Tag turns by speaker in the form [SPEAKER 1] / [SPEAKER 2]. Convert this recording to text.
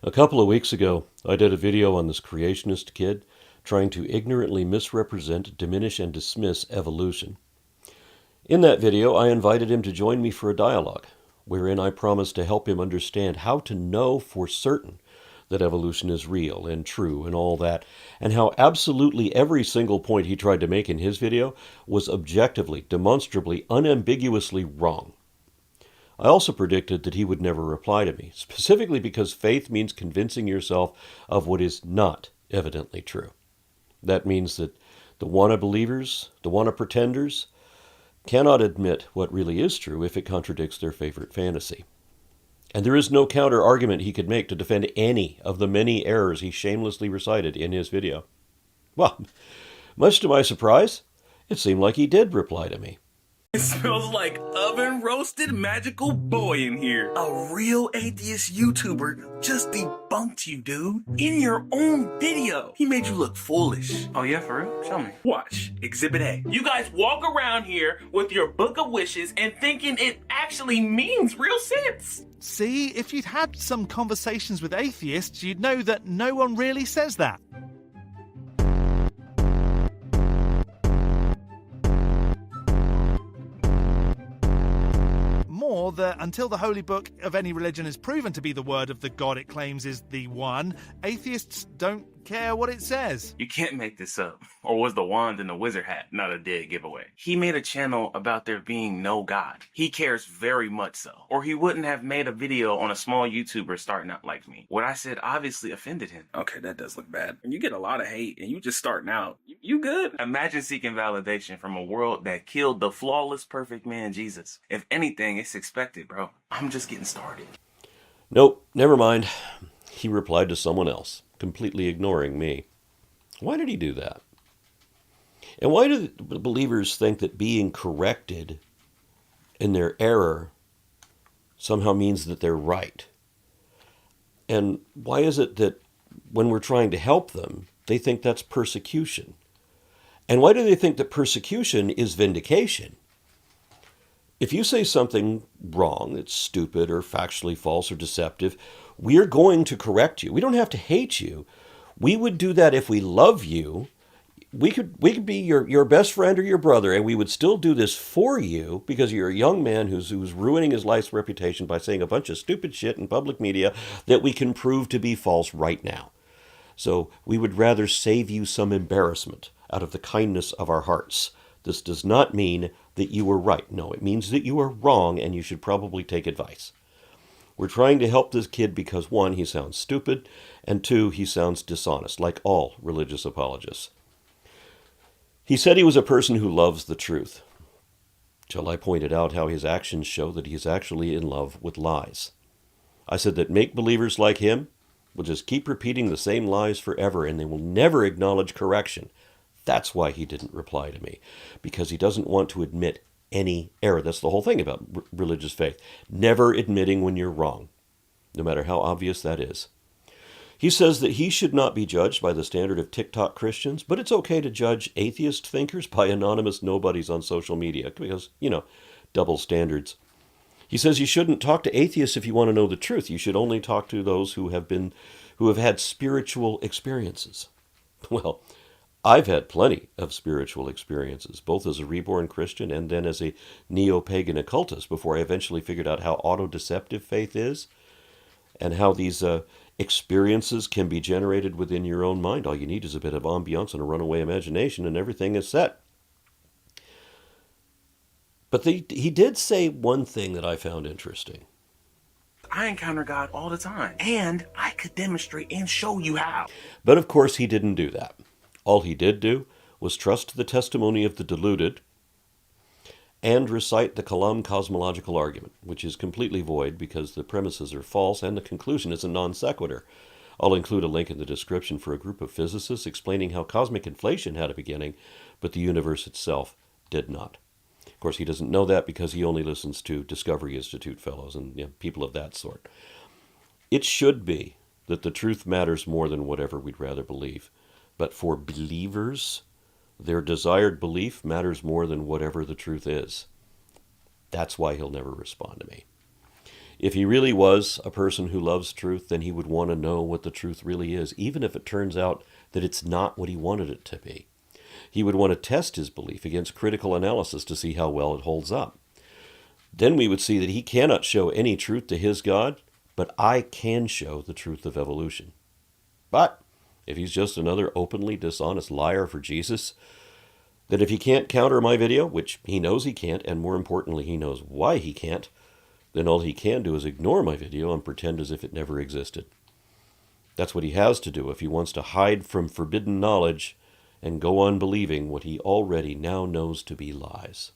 [SPEAKER 1] A couple of weeks ago, I did a video on this creationist kid trying to ignorantly misrepresent, diminish, and dismiss evolution. In that video, I invited him to join me for a dialogue, wherein I promised to help him understand how to know for certain that evolution is real and true and all that, and how absolutely every single point he tried to make in his video was objectively, demonstrably, unambiguously wrong. I also predicted that he would never reply to me, specifically because faith means convincing yourself of what is not evidently true. That means that the wanna-believers, the wanna-pretenders, cannot admit what really is true if it contradicts their favorite fantasy. And there is no counter-argument he could make to defend any of the many errors he shamelessly recited in his video. Well, much to my surprise, it seemed like he did reply to me.
[SPEAKER 2] It smells like oven-roasted magical boy in here. A real atheist YouTuber just debunked you, dude. In your own video. He made you look foolish. Oh yeah, for real? Show me. Watch. Exhibit A. You guys walk around here with your book of wishes and thinking it actually means real sense.
[SPEAKER 3] See, if you'd had some conversations with atheists, you'd know that no one really says that. More that until the holy book of any religion is proven to be the word of the God it claims is the one, atheists don't care what it says.
[SPEAKER 2] You can't make this up. Or was the wand in the wizard hat not a dead giveaway? He made a channel about there being no God. He cares very much so. Or he wouldn't have made a video on a small YouTuber starting out like me. What I said obviously offended him. Okay, that does look bad. When you get a lot of hate and you just starting out, you good? Imagine seeking validation from a world that killed the flawless, perfect man, Jesus. If anything, it's expected, bro. I'm just getting started.
[SPEAKER 1] Nope, never mind. He replied to someone else, completely ignoring me. Why did he do that? And why do the believers think that being corrected in their error somehow means that they're right? And why is it that when we're trying to help them, they think that's persecution? And why do they think that persecution is vindication? If you say something wrong, that's stupid or factually false or deceptive, we're going to correct you. We don't have to hate you. We would do that if we love you. We could be your best friend or your brother, and we would still do this for you because you're a young man who's ruining his life's reputation by saying a bunch of stupid shit in public media that we can prove to be false right now. So we would rather save you some embarrassment out of the kindness of our hearts. This does not mean that you were right. No, it means that you are wrong and you should probably take advice. We're trying to help this kid because, one, he sounds stupid, and two, he sounds dishonest, like all religious apologists. He said he was a person who loves the truth, till I pointed out how his actions show that he is actually in love with lies. I said that make-believers like him will just keep repeating the same lies forever, and they will never acknowledge correction. That's why he didn't reply to me, because he doesn't want to admit any error. That's the whole thing about religious faith. Never admitting when you're wrong, no matter how obvious that is. He says that he should not be judged by the standard of TikTok Christians, but it's okay to judge atheist thinkers by anonymous nobodies on social media because, double standards. He says you shouldn't talk to atheists if you want to know the truth. You should only talk to those who have had spiritual experiences. Well, I've had plenty of spiritual experiences, both as a reborn Christian and then as a neo-pagan occultist, before I eventually figured out how auto-deceptive faith is and how these experiences can be generated within your own mind. All you need is a bit of ambiance and a runaway imagination, and everything is set. But he did say one thing that I found interesting.
[SPEAKER 2] I encounter God all the time, and I could demonstrate and show you how.
[SPEAKER 1] But of course he didn't do that. All he did do was trust the testimony of the deluded and recite the Kalam cosmological argument, which is completely void because the premises are false and the conclusion is a non sequitur. I'll include a link in the description for a group of physicists explaining how cosmic inflation had a beginning, but the universe itself did not. Of course, he doesn't know that because he only listens to Discovery Institute fellows and people of that sort. It should be that the truth matters more than whatever we'd rather believe. But for believers, their desired belief matters more than whatever the truth is. That's why he'll never respond to me. If he really was a person who loves truth, then he would want to know what the truth really is, even if it turns out that it's not what he wanted it to be. He would want to test his belief against critical analysis to see how well it holds up. Then we would see that he cannot show any truth to his God, but I can show the truth of evolution. But if he's just another openly dishonest liar for Jesus, then if he can't counter my video, which he knows he can't, and more importantly, he knows why he can't, then all he can do is ignore my video and pretend as if it never existed. That's what he has to do if he wants to hide from forbidden knowledge and go on believing what he already now knows to be lies.